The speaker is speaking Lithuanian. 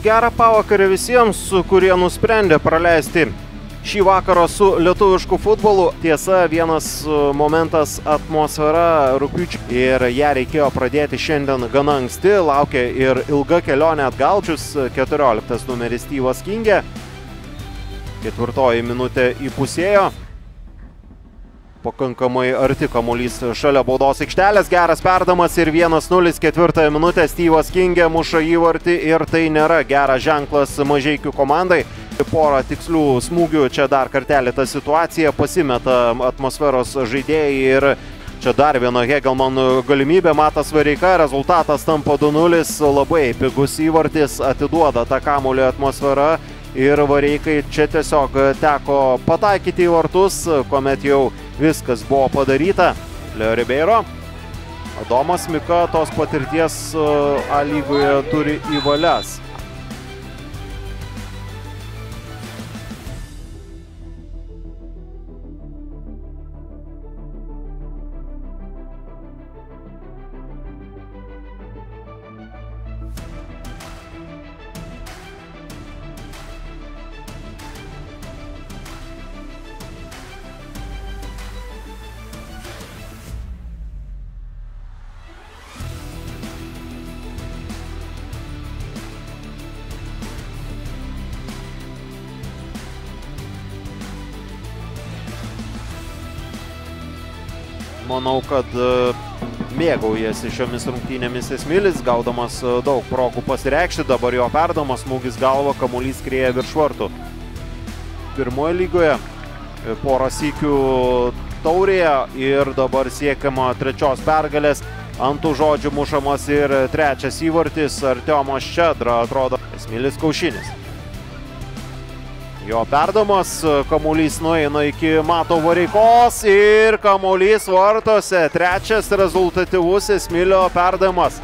Gerą pavakarę visiems, kurie nusprendė praleisti šį vakarą su lietuvišku futbolu. Tiesa, vienas momentas – atmosfera rugpjūčio ir ją reikėjo pradėti šiandien gana anksti. Laukia ir ilga kelionė atgalčius, 14 numeris Styvas Kingė. 4 minutė įpusėjo. Pakankamai arti kamuolys šalia baudos aikštelės. Geras perdamas ir 1-0, 4 minutę Styvas Kingė muša įvartį ir tai nėra geras ženklas Mažeikių komandai. Porą tikslių smūgių, čia dar kartelį ta situacija, pasimeta atmosferos žaidėjai ir čia dar viena Hegelman galimybė, Matas Vareika, rezultatas tampa 2-0, labai pigus įvartis, atiduoda tą kamuolį atmosfera ir Vareikai čia tiesiog teko pataikyti į vartus, kuomet jau viskas buvo padaryta. Leo Ribeiro, Adomas Mika tos patirties A lygoje turi į valias. Manau, kad mėgaujasi šiomis rungtynėmis Esmilis, gaudamas daug progų pasireikšti. Dabar jo perdamas, smūgis galva, kamuolys skrieja virš vartų. Pirmoje lygoje porą sykių taurėje ir dabar siekiama 3 pergalės. Ant tų žodžių mušamas ir 3 įvartis. Artiomas Ščedra, atrodo, Esmilis Kaušinis. Jo perdamas, kamuolys nueina iki Mato Vareikos ir kamuolys vartose. 3 rezultatyvus Esmilio perdamas.